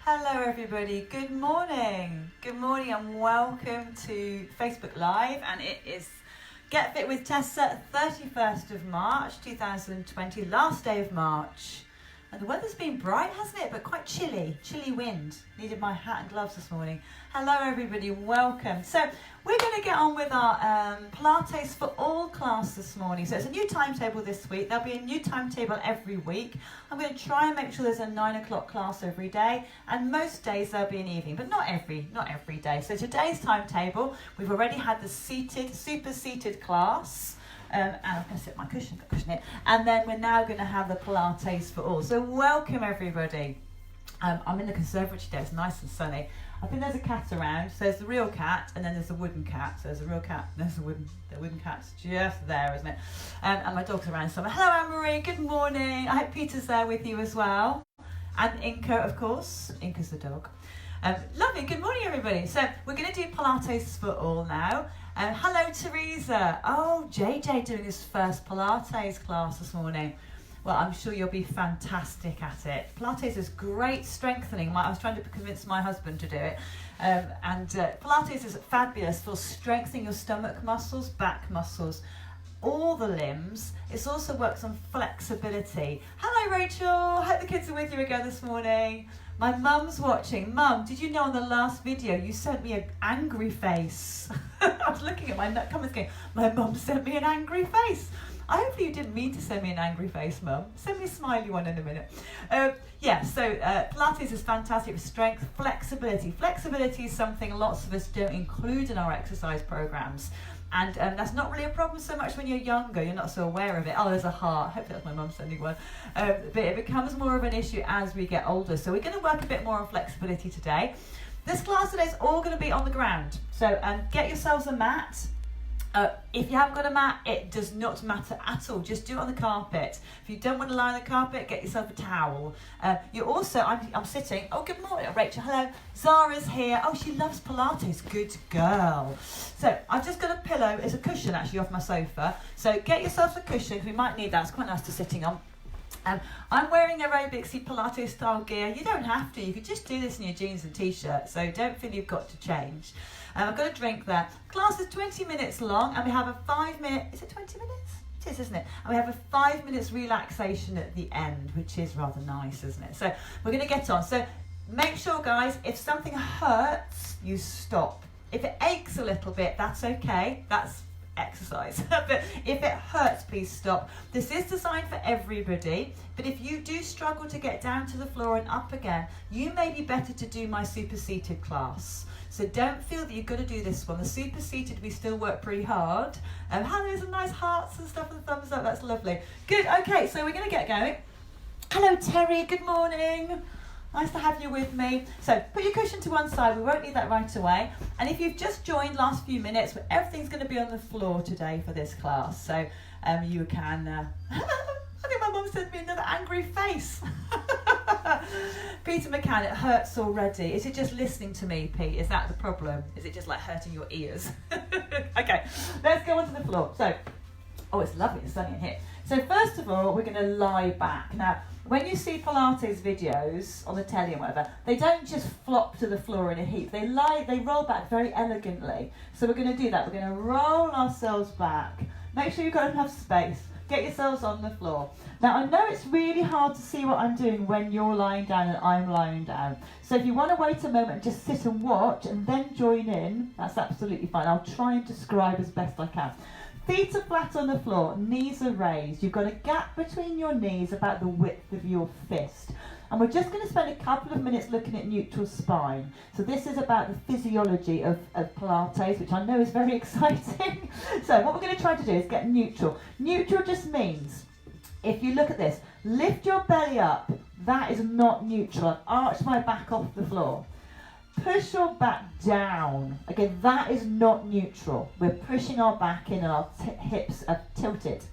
Hello everybody, good morning and welcome to Facebook Live, and it is Get Fit with Tessa, 31st of March 2020, last day of March, and the weather's been bright, hasn't it, but quite chilly wind. Needed my hat and gloves this morning. Hello everybody, welcome. So we're going to get on with our Pilates For All class this morning. So it's a new timetable this week. There'll be a new timetable every week. I'm going to try and make sure there's a 9 o'clock class every day, and most days there'll be an evening, but not every day. So today's timetable, we've already had the super seated class. And I'm going to sit my cushion here. And then we're now going to have the Pilates For All. So welcome everybody. I'm in the conservatory today, it's nice and sunny. I think there's a cat around. So there's the real cat and then there's a wooden cat. So there's a real cat, there's the wooden cat's just there, isn't it? And my dog's around somewhere. Hello Anne-Marie, good morning. I hope Peter's there with you as well. And Inka, of course. Inka's the dog. Lovely, good morning everybody. So we're going to do Pilates For All now. Hello Teresa. Oh, JJ doing his first Pilates class this morning. Well, I'm sure you'll be fantastic at it. Pilates is great strengthening. I was trying to convince my husband to do it. Pilates is fabulous for strengthening your stomach muscles, back muscles, all the limbs. It also works on flexibility. Hello Rachel, I hope the kids are with you again this morning. My mum's watching. Mum, did you know on the last video you sent me an angry face? I was looking at my comments going, my mum sent me an angry face. Hopefully you didn't mean to send me an angry face, Mum. Send me a smiley one in a minute. Pilates is fantastic for strength, flexibility. Flexibility is something lots of us don't include in our exercise programs. And that's not really a problem so much when you're younger. You're not so aware of it. Oh, there's a heart. Hopefully that's my mum sending one. But it becomes more of an issue as we get older. So we're going to work a bit more on flexibility today. This class today is all going to be on the ground. So get yourselves a mat. If you haven't got a mat, it does not matter at all. Just do it on the carpet. If you don't want to lie on the carpet, get yourself a towel. You also, I'm sitting. Oh, good morning, Rachel. Hello. Zara's here. Oh, she loves Pilates. Good girl. So I've just got a pillow. It's a cushion actually off my sofa. So get yourself a cushion. We might need that. It's quite nice to sitting on. I'm wearing aerobicsy Pilates style gear. You don't have to. You could just do this in your jeans and t-shirt. So don't feel you've got to change. I've got a drink there. Class is 20 minutes long and we have a 5-minute, is it 20 minutes? It is, isn't it? And we have a 5 minutes relaxation at the end, which is rather nice, isn't it? So we're going to get on. So make sure, guys, if something hurts, you stop. If it aches a little bit, that's okay. That's exercise. But if it hurts, please stop. This is designed for everybody, but if you do struggle to get down to the floor and up again, you may be better to do my super seated class. So don't feel that you've got to do this one. The super seated, we still work pretty hard. There's some nice hearts and stuff and thumbs up. That's lovely. Good. Okay, so we're going to get going. Hello, Terry. Good morning. Nice to have you with me. So put your cushion to one side. We won't need that right away. And if you've just joined last few minutes, everything's going to be on the floor today for this class. So you can... I think my mum sent me another angry face. Peter McCann, it hurts already. Is it just listening to me, Pete? Is that the problem? Is it just like hurting your ears? Okay, let's go onto the floor. So, oh, it's lovely and sunny in here. So first of all, we're going to lie back. Now, when you see Pilates videos on the telly and whatever, they don't just flop to the floor in a heap. They roll back very elegantly. So we're going to do that. We're going to roll ourselves back. Make sure you've got enough space. Get yourselves on the floor. Now, I know it's really hard to see what I'm doing when you're lying down and I'm lying down. So if you want to wait a moment and just sit and watch and then join in, that's absolutely fine. I'll try and describe as best I can. Feet are flat on the floor, knees are raised. You've got a gap between your knees about the width of your fist. And we're just going to spend a couple of minutes looking at neutral spine. So this is about the physiology of Pilates, which I know is very exciting. So what we're going to try to do is get neutral. Neutral just means, if you look at this, lift your belly up. That is not neutral. I've arched my back off the floor. Push your back down. Again, that is not neutral. We're pushing our back in and our hips are tilted.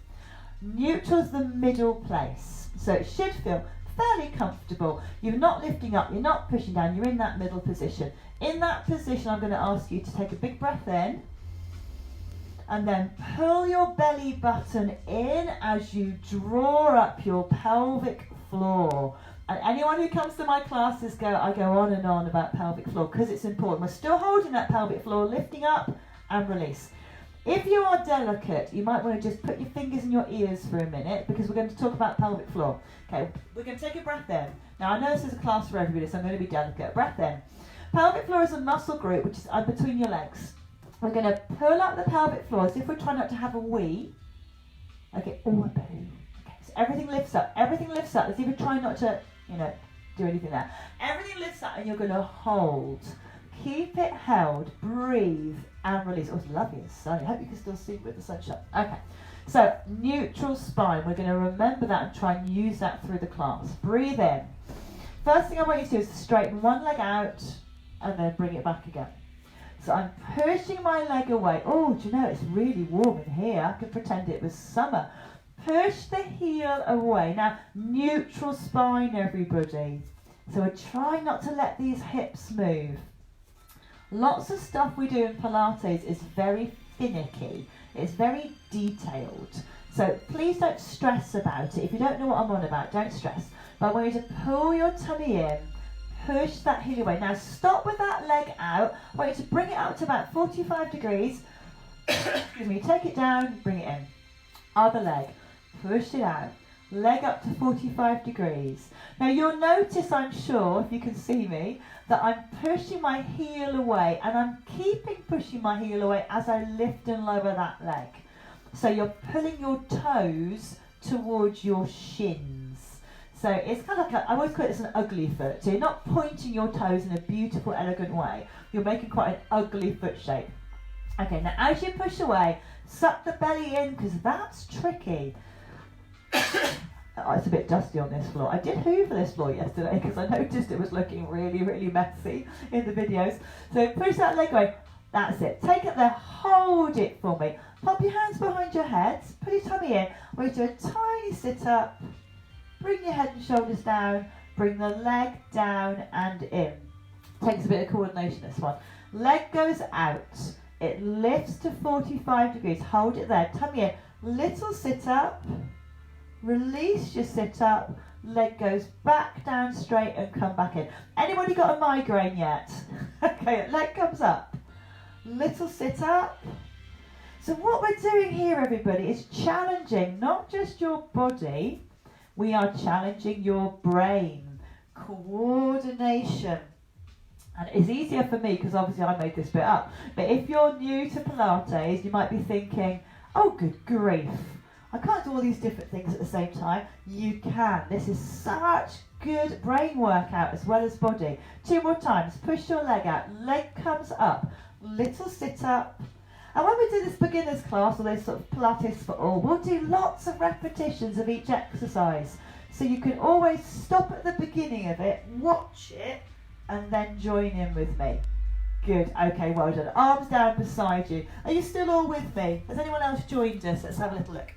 Neutral is the middle place. So it should feel fairly comfortable. You're not lifting up, you're not pushing down, you're in that middle position. In that position, I'm going to ask you to take a big breath in and then pull your belly button in as you draw up your pelvic floor. And anyone who comes to my classes, I go on and on about pelvic floor because it's important. We're still holding that pelvic floor, lifting up and release. If you are delicate, you might want to just put your fingers in your ears for a minute because we're going to talk about pelvic floor. Okay, we're going to take a breath in. Now, I know this is a class for everybody, so I'm going to be delicate. Breath in. Pelvic floor is a muscle group which is between your legs. We're going to pull up the pelvic floor as if we're trying not to have a wee. Okay, or a poo. Okay, so everything lifts up. Everything lifts up as if you're trying not to, do anything there. Everything lifts up and you're going to hold. Keep it held, breathe and release. Oh, it's lovely and sunny. I hope you can still see with the sunshine. Okay, so neutral spine. We're going to remember that and try and use that through the class. Breathe in. First thing I want you to do is straighten one leg out and then bring it back again. So I'm pushing my leg away. Oh, do you know, it's really warm in here. I could pretend it was summer. Push the heel away. Now, neutral spine, everybody. So we're trying not to let these hips move. Lots of stuff we do in Pilates is very finicky. It's very detailed. So please don't stress about it. If you don't know what I'm on about, don't stress. But I want you to pull your tummy in, push that heel away. Now stop with that leg out. I want you to bring it up to about 45 degrees. Excuse me, take it down, bring it in. Other leg, push it out. Leg up to 45 degrees. Now you'll notice, I'm sure, if you can see me, that I'm pushing my heel away and I'm keeping pushing my heel away as I lift and lower that leg. So you're pulling your toes towards your shins. So it's kind of like, I always call it an ugly foot. So you're not pointing your toes in a beautiful, elegant way. You're making quite an ugly foot shape. Okay, now as you push away, suck the belly in because that's tricky. Oh, it's a bit dusty on this floor. I did hoover this floor yesterday because I noticed it was looking really, really messy in the videos. So push that leg away. That's it. Take it there. Hold it for me. Pop your hands behind your head. Put your tummy in. We're going to do a tiny sit up. Bring your head and shoulders down. Bring the leg down and in. Takes a bit of coordination, this one. Leg goes out. It lifts to 45 degrees. Hold it there. Tummy in. Little sit up. Release your sit up, leg goes back down straight and come back in. Anybody got a migraine yet? Okay, leg comes up, little sit up. So what we're doing here, everybody, is challenging not just your body, we are challenging your brain. Coordination. And it's easier for me because obviously I made this bit up. But if you're new to Pilates, you might be thinking, oh good grief, I can't do all these different things at the same time. You can. This is such good brain workout as well as body. 2 more times. Push your leg out. Leg comes up. Little sit up. And when we do this beginner's class, or this sort of Pilates for all, we'll do lots of repetitions of each exercise. So you can always stop at the beginning of it, watch it, and then join in with me. Good. Okay, well done. Arms down beside you. Are you still all with me? Has anyone else joined us? Let's have a little look.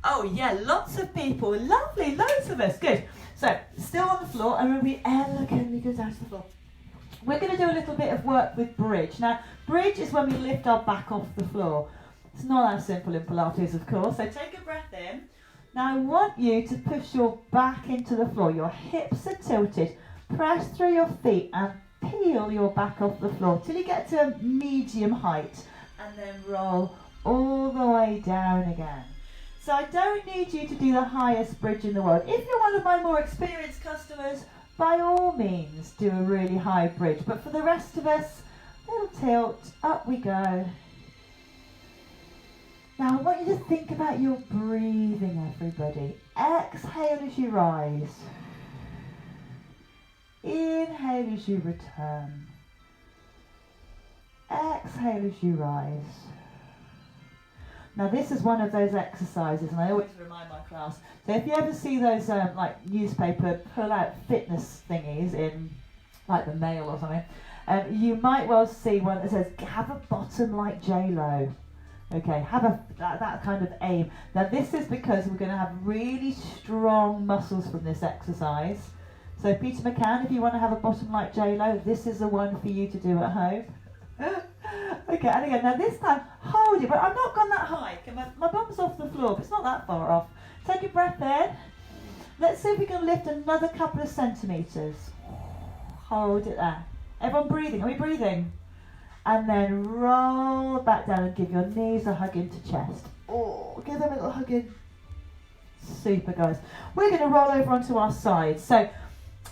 Oh yeah, lots of people. Lovely, loads of us. Good. So, still on the floor, and we elegantly go down to the floor. We're going to do a little bit of work with bridge. Now, bridge is when we lift our back off the floor. It's not that simple in Pilates, of course. So take a breath in. Now I want you to push your back into the floor. Your hips are tilted. Press through your feet and peel your back off the floor till you get to a medium height, and then roll all the way down again. So I don't need you to do the highest bridge in the world. If you're one of my more experienced customers, by all means do a really high bridge. But for the rest of us, little tilt, up we go. Now I want you to think about your breathing, everybody. Exhale as you rise. Inhale as you return. Exhale as you rise. Now this is one of those exercises, and I always remind my class, so if you ever see those like newspaper pull-out fitness thingies in like the Mail or something, you might well see one that says, have a bottom like J-Lo. Okay, have that kind of aim. Now this is because we're going to have really strong muscles from this exercise. So Peter McCann, if you want to have a bottom like J-Lo, this is the one for you to do at home. Okay, and again, now this time, hold it, but I've not gone that high. Okay, my bum's off the floor, but it's not that far off. Take a breath in, Let's see if we can lift another couple of centimetres. Hold it there. Everyone breathing? Are we breathing? And then roll back down and give your knees a hug into chest. Oh, give them a little hug in. Super, guys. We're going to roll over onto our side. So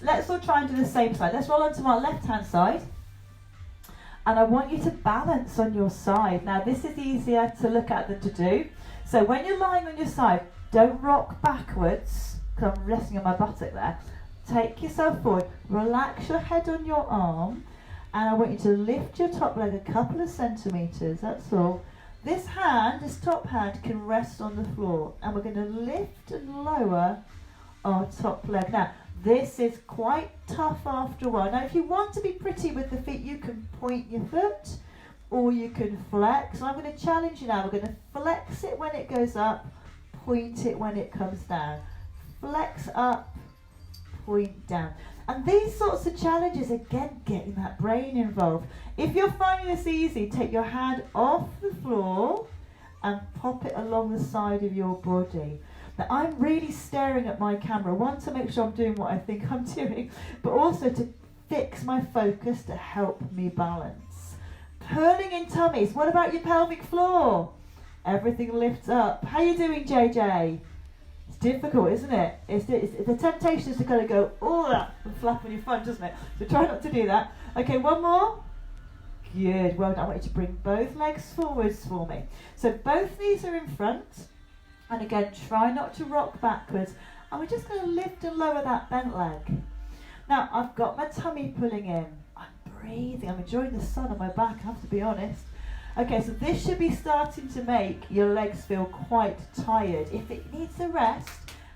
let's all try and do the same side. Let's roll onto our left-hand side. And I want you to balance on your side. Now, this is easier to look at than to do. So when you're lying on your side, don't rock backwards, because I'm resting on my buttock there. Take yourself forward. Relax your head on your arm. And I want you to lift your top leg a couple of centimetres. That's all. This hand, this top hand, can rest on the floor. And we're going to lift and lower our top leg. Now, this is quite tough after a while. Now, if you want to be pretty with the feet, you can point your foot or you can flex. So I'm going to challenge you now. We're going to flex it when it goes up, point it when it comes down. Flex up, point down. And these sorts of challenges, again, getting that brain involved. If you're finding this easy, take your hand off the floor and pop it along the side of your body. Now, I'm really staring at my camera, one, to make sure I'm doing what I think I'm doing, but also to fix my focus to help me balance. Curling in tummies. What about your pelvic floor? Everything lifts up. How you doing, JJ? It's difficult, isn't it? The temptation is to kind of go, oh, that, and flap on your front, doesn't it? So try not to do that. Okay, one more. Good, well done. I want you to bring both legs forwards for me. So both knees are in front. And again, try not to rock backwards. And we're just going to lift and lower that bent leg. Now, I've got my tummy pulling in. I'm breathing. I'm enjoying the sun on my back, I have to be honest. Okay, so this should be starting to make your legs feel quite tired. If it needs a rest,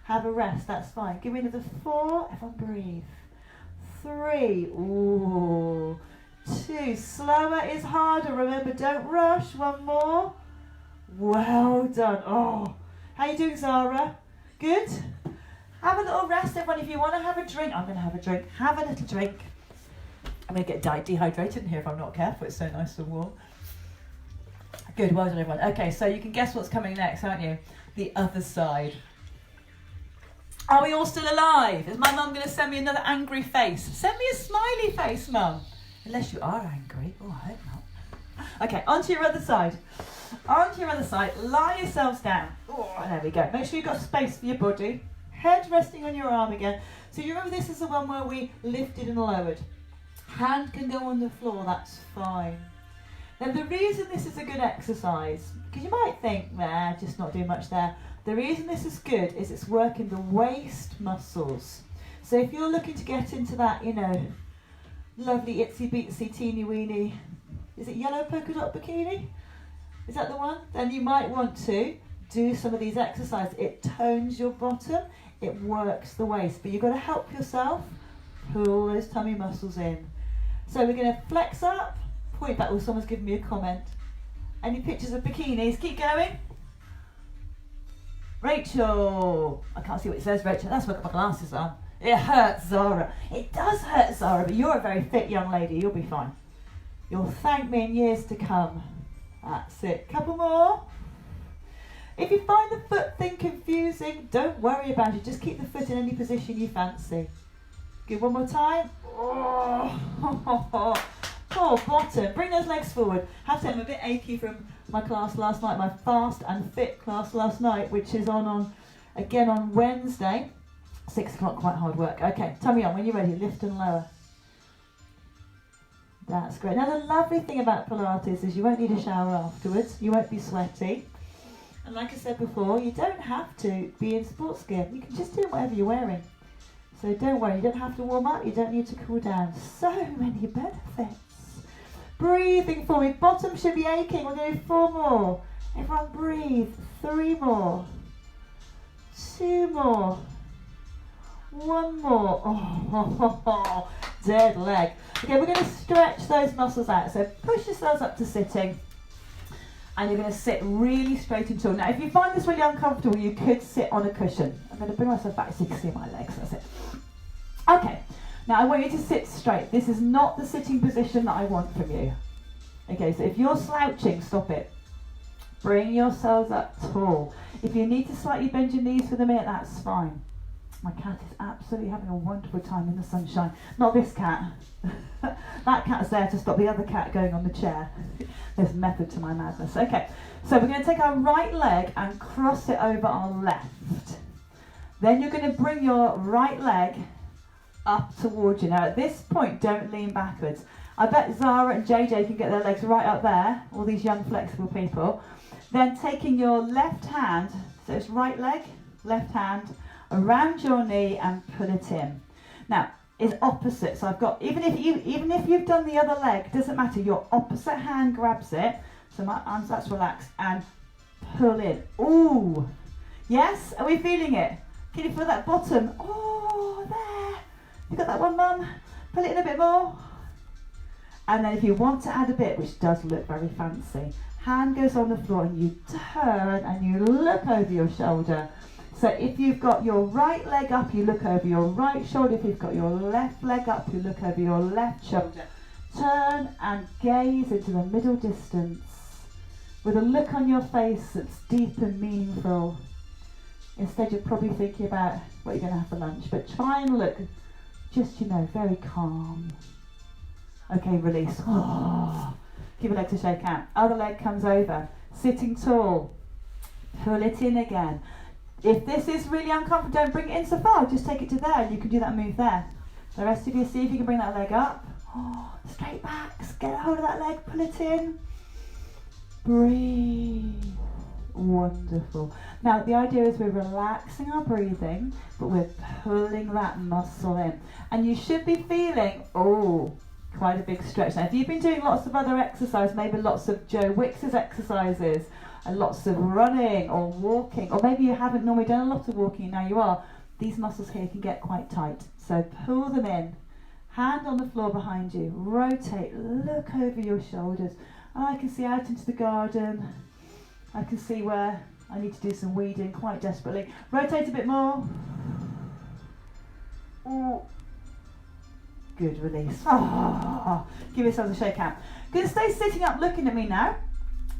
have a rest. That's fine. Give me another 4. Everyone breathe. 3. Ooh. 2. Slower is harder. Remember, don't rush. 1 more. Well done. Oh. How you doing, Zara? Good? Have a little rest, everyone. If you want to have a drink, I'm going to have a drink. Have a little drink. I'm going to get dehydrated in here if I'm not careful. It's so nice and warm. Good, well done, everyone. Okay, so you can guess what's coming next, aren't you? The other side. Are we all still alive? Is my mum going to send me another angry face? Send me a smiley face, mum. Unless you are angry. Oh, I hope not. Okay, onto your other side. Onto your other side. Lie yourselves down. Oh, there we go. Make sure you've got space for your body. Head resting on your arm again. So you remember this is the one where we lifted and lowered. Hand can go on the floor, that's fine. Now the reason this is a good exercise, because you might think, nah, just not doing much there. The reason this is good is it's working the waist muscles. So if you're looking to get into that, you know, lovely itsy bitsy teeny weeny, is it yellow polka dot bikini? Is that the one? Then you might want to do some of these exercises. It tones your bottom, it works the waist, but you've got to help yourself pull those tummy muscles in. So we're going to flex up, point back. Oh, someone's given me a comment. Any pictures of bikinis? Keep going. Rachel. I can't see what it says, Rachel. That's why I've got my glasses on. It hurts, Zara. It does hurt, Zara, but you're a very fit young lady. You'll be fine. You'll thank me in years to come. That's it. Couple more. If you find the foot thing confusing, don't worry about it. Just keep the foot in any position you fancy. Good, one more time. Oh, poor bottom. Bring those legs forward. Have to say I'm a bit achy from my class last night, my fast and fit class last night, which is on again on Wednesday. 6 o'clock, quite hard work. Okay, tummy on when you're ready. Lift and lower. That's great. Now the lovely thing about Pilates is you won't need a shower afterwards. You won't be sweaty. And like I said before, you don't have to be in sports gear. You can just do whatever you're wearing. So don't worry, you don't have to warm up, you don't need to cool down. So many benefits. Breathing for me. Bottom should be aching. We're going to do 4 more. Everyone breathe. 3 more. 2 more. 1 more. Oh, dead leg. Okay, we're going to stretch those muscles out. So push yourselves up to sitting. And you're going to sit really straight and tall. Now, if you find this really uncomfortable, you could sit on a cushion. I'm going to bring myself back so you can see my legs. That's it. Okay. Now, I want you to sit straight. This is not the sitting position that I want from you. Okay, so if you're slouching, stop it. Bring yourselves up tall. If you need to slightly bend your knees for the minute, that's fine. My cat is absolutely having a wonderful time in the sunshine. Not this cat. That cat's there to stop the other cat going on the chair. There's method to my madness. Okay, so we're going to take our right leg and cross it over our left. Then you're going to bring your right leg up towards you. Now at this point, don't lean backwards. I bet Zara and JJ can get their legs right up there, all these young flexible people. Then taking your left hand, so it's right leg, left hand, around your knee and pull it in. Now, it's opposite, so I've got, even if you've done the other leg, doesn't matter, your opposite hand grabs it, so my arms, that's relaxed, and pull in. Ooh, yes, are we feeling it? Can you feel that bottom? Oh, there, you got that one, Mum? Pull it in a bit more. And then if you want to add a bit, which does look very fancy, hand goes on the floor and you turn and you look over your shoulder. So if you've got your right leg up, you look over your right shoulder. If you've got your left leg up, you look over your left shoulder. Turn and gaze into the middle distance with a look on your face that's deep and meaningful. Instead, you're probably thinking about what you're going to have for lunch, but try and look just, very calm. Okay, release. Oh, give your leg a shake out. Other leg comes over. Sitting tall. Pull it in again. If this is really uncomfortable, don't bring it in so far. Just take it to there. You can do that move there. The rest of you, see if you can bring that leg up. Oh, straight back. Get a hold of that leg. Pull it in. Breathe. Wonderful. Now, the idea is we're relaxing our breathing, but we're pulling that muscle in. And you should be feeling, quite a big stretch. Now, if you've been doing lots of other exercise, maybe lots of Joe Wicks's exercises, and lots of running or walking, or maybe you haven't normally done a lot of walking and now you are, these muscles here can get quite tight. So pull them in, hand on the floor behind you, rotate, look over your shoulders. And I can see out into the garden. I can see where I need to do some weeding quite desperately. Rotate a bit more. Ooh. Good, release. Give yourselves a shake out. Going to stay sitting up looking at me now.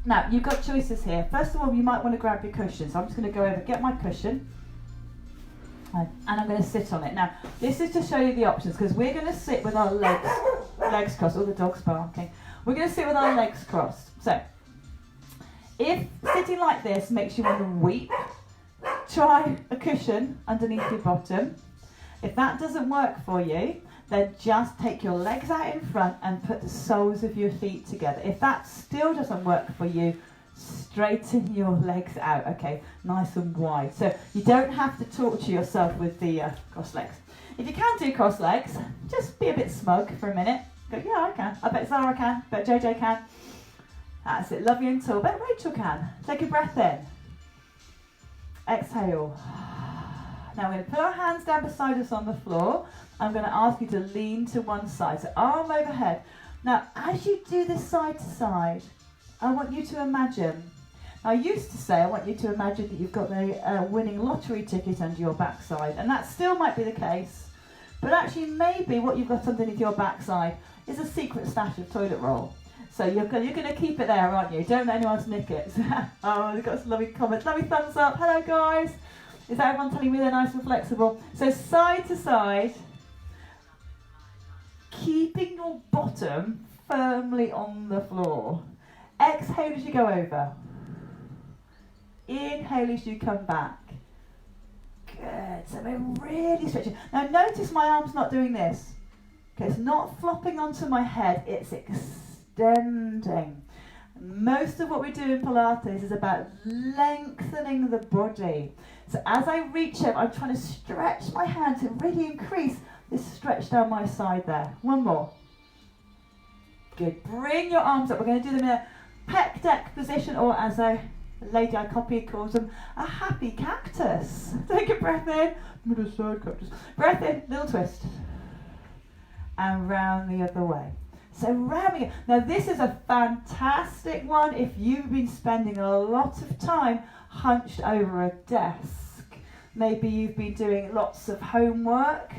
Now, you've got choices here. First of all, you might want to grab your cushion. So I'm just going to go over, get my cushion, and I'm going to sit on it. Now, this is to show you the options, because we're going to sit with our legs crossed. Oh, the dog's barking. We're going to sit with our legs crossed. So, if sitting like this makes you want to weep, try a cushion underneath your bottom. If that doesn't work for you, then just take your legs out in front and put the soles of your feet together. If that still doesn't work for you, straighten your legs out, okay, nice and wide. So you don't have to torture yourself with the cross legs. If you can do cross legs, just be a bit smug for a minute. Go, yeah, I can. I bet Zara can. I bet JJ can. That's it, lovely and tall. I bet Rachel can. Take a breath in. Exhale. Now we're going to put our hands down beside us on the floor. I'm going to ask you to lean to one side, so arm overhead. Now, as you do this side to side, I want you to imagine, I used to say I want you to imagine that you've got the winning lottery ticket under your backside, and that still might be the case, but actually maybe what you've got underneath your backside is a secret stash of toilet roll. So you're going to keep it there, aren't you? Don't let anyone nick it. Oh, we've got some lovely comments. Lovely thumbs up. Hello, guys. Is that everyone telling me they're nice and flexible? So side to side, keeping your bottom firmly on the floor. Exhale as you go over. Inhale as you come back. Good. So we're really stretching. Now notice my arm's not doing this. Okay, it's not flopping onto my head, it's extending. Most of what we do in Pilates is about lengthening the body. So as I reach up, I'm trying to stretch my hand to really increase this stretch down my side there. One more. Good. Bring your arms up. We're going to do them in a pec deck position, or as a lady I copied calls them, a happy cactus. Take a breath in. Middle side cactus. Breath in, little twist. And round the other way. So round again. Now this is a fantastic one if you've been spending a lot of time hunched over a desk. Maybe you've been doing lots of homework.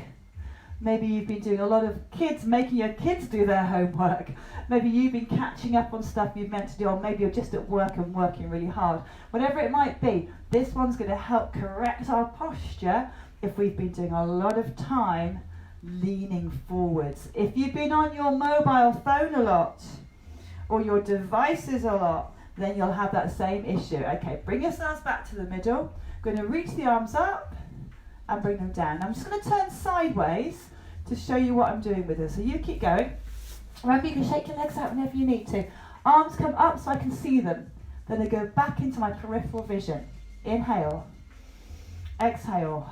Maybe you've been doing a lot of making your kids do their homework. Maybe you've been catching up on stuff you've meant to do, or maybe you're just at work and working really hard. Whatever it might be, this one's going to help correct our posture if we've been doing a lot of time leaning forwards. If you've been on your mobile phone a lot or your devices a lot, then you'll have that same issue. Okay, bring yourselves back to the middle. Going to reach the arms up and bring them down. I'm just going to turn sideways to show you what I'm doing with this. So you keep going. Remember, you can shake your legs out whenever you need to. Arms come up so I can see them. Then they go back into my peripheral vision. Inhale. Exhale.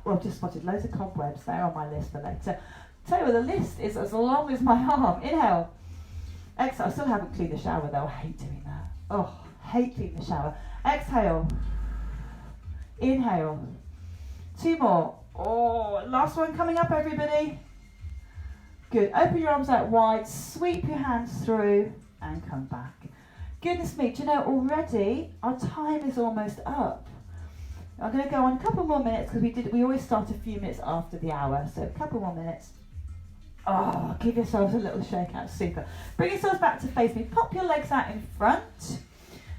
Well, I've just spotted loads of cobwebs there on my list for later. Tell you what, the list is as long as my arm. Inhale. Exhale. I still haven't cleaned the shower though. I hate doing that. Oh, hate cleaning the shower. Exhale. Inhale. 2 more. Oh, last one coming up, everybody. Good. Open your arms out wide. Sweep your hands through and come back. Goodness me, do you know, already our time is almost up. I'm going to go on a couple more minutes because we always start a few minutes after the hour. So a couple more minutes. Oh, give yourselves a little shake out. Super. Bring yourselves back to face me. Pop your legs out in front.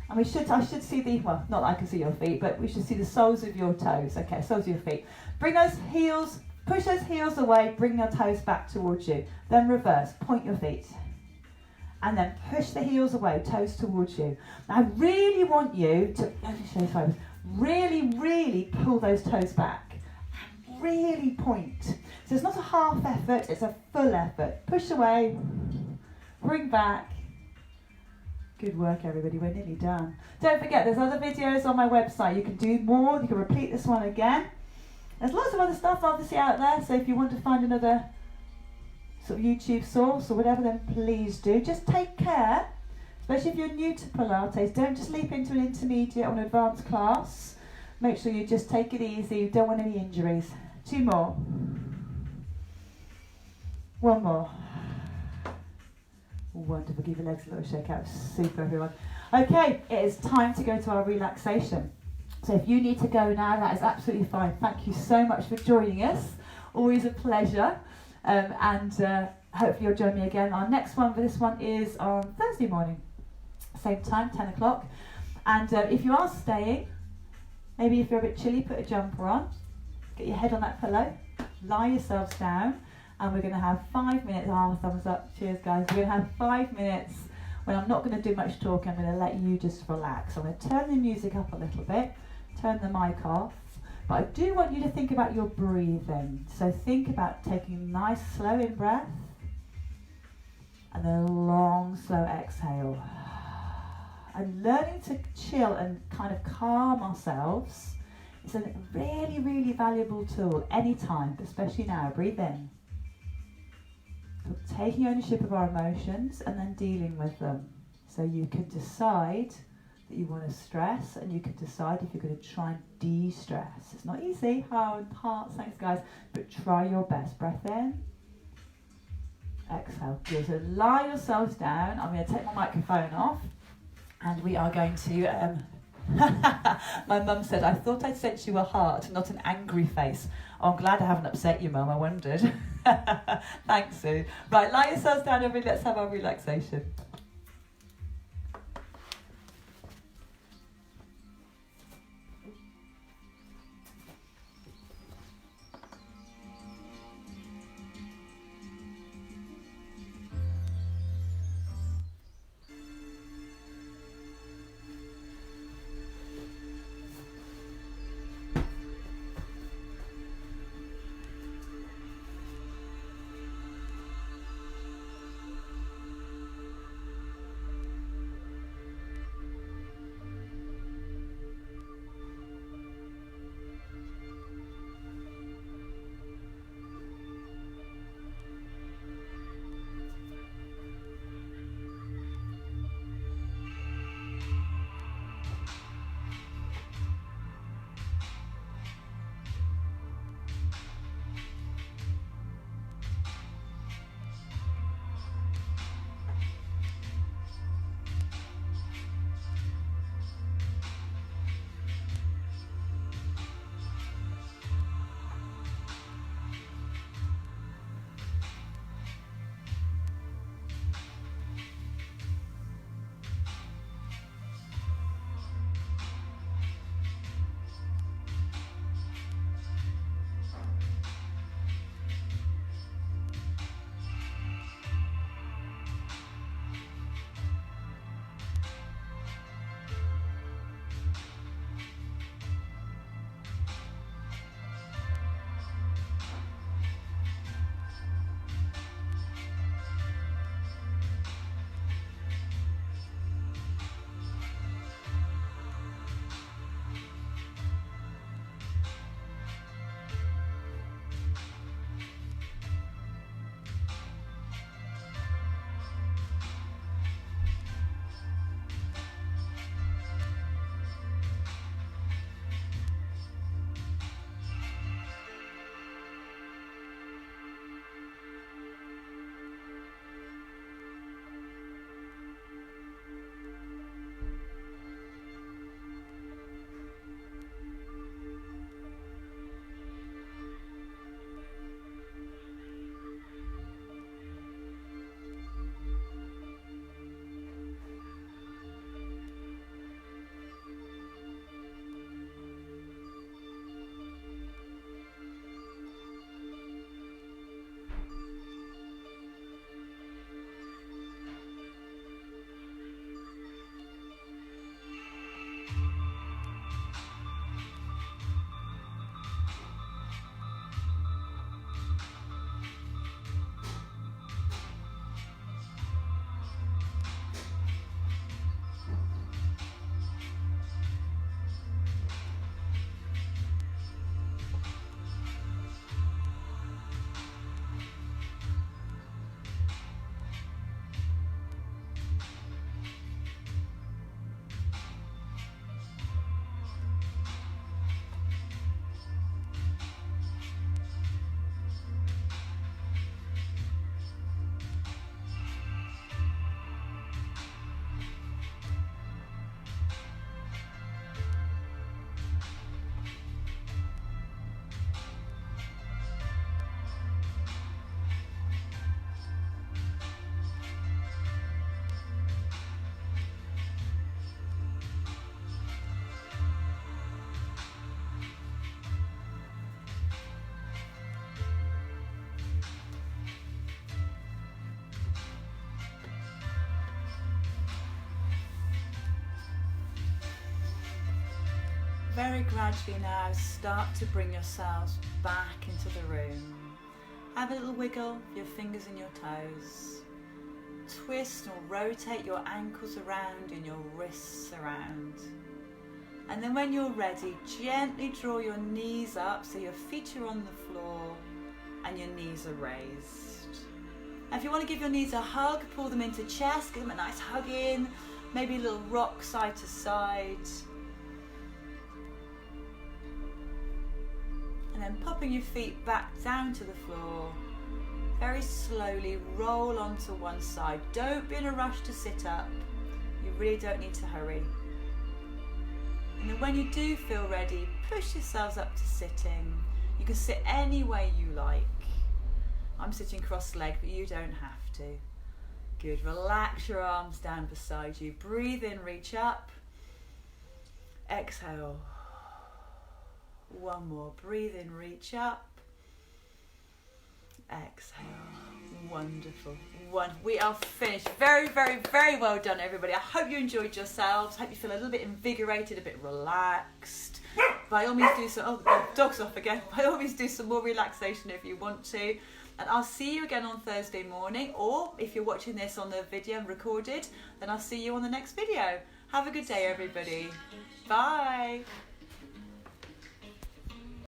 And I should see well, not that I can see your feet, but we should see the soles of your toes. Okay, soles of your feet. Bring those heels, push those heels away, bring your toes back towards you. Then reverse, point your feet. And then push the heels away, toes towards you. Now I really want you to, let me show you, really, really pull those toes back. And really point. So it's not a half effort, it's a full effort. Push away, bring back. Good work, everybody. We're nearly done. Don't forget, there's other videos on my website. You can do more. You can repeat this one again. There's lots of other stuff, obviously, out there. So if you want to find another sort of YouTube source or whatever, then please do. Just take care, especially if you're new to Pilates. Don't just leap into an intermediate or an advanced class. Make sure you just take it easy. You don't want any injuries. 2 more. 1 more. Wonderful. Give your legs a little shake out. Super, everyone. Okay, it is time to go to our relaxation. So if you need to go now, that is absolutely fine. Thank you so much for joining us. Always a pleasure. And hopefully you'll join me again. Our next one for this one is on Thursday morning. Same time, 10 o'clock. And if you are staying, maybe if you're a bit chilly, put a jumper on. Get your head on that pillow. Lie yourselves down. And we're going to have 5 minutes. Oh, thumbs up. Cheers, guys. We're going to have 5 minutes when I'm not going to do much talking. I'm going to let you just relax. I'm going to turn the music up a little bit, turn the mic off. But I do want you to think about your breathing. So think about taking a nice, slow in-breath and then a long, slow exhale. And learning to chill and kind of calm ourselves is a really, really valuable tool anytime, but especially now. Breathe in. Taking ownership of our emotions and then dealing with them. So you can decide that you want to stress and you can decide if you're going to try and de-stress. It's not easy, hard, thanks guys, but try your best. Breath in, exhale. Good. So lie yourselves down. I'm going to take my microphone off and we are going to my mum said, I thought I'd sent you a heart, not an angry face. Oh, I'm glad I haven't upset you, Mum, I wondered. Thanks, Sue. Right, lie yourselves down, everybody. Let's have our relaxation. very gradually now start to bring yourselves back into the room. Have a little wiggle of your fingers and your toes. Twist or rotate your ankles around and your wrists around. And then when you're ready, gently draw your knees up so your feet are on the floor and your knees are raised. Now if you want to give your knees a hug, pull them into chest, give them a nice hug in, maybe a little rock side to side. And then popping your feet back down to the floor, very slowly roll onto one side. Don't be in a rush to sit up. You really don't need to hurry. And then when you do feel ready, push yourselves up to sitting. You can sit any way you like. I'm sitting cross-legged, but you don't have to. Good, relax your arms down beside you. Breathe in, reach up. Exhale. One more, breathe in, reach up. Exhale. Wonderful. We are finished. Very, very, very well done, everybody. I hope you enjoyed yourselves. I hope you feel a little bit invigorated, a bit relaxed. By all means do some, oh, the dog's off again. By all means do some more relaxation if you want to. And I'll see you again on Thursday morning, or if you're watching this on the video recorded, then I'll see you on the next video. Have a good day, everybody. Bye.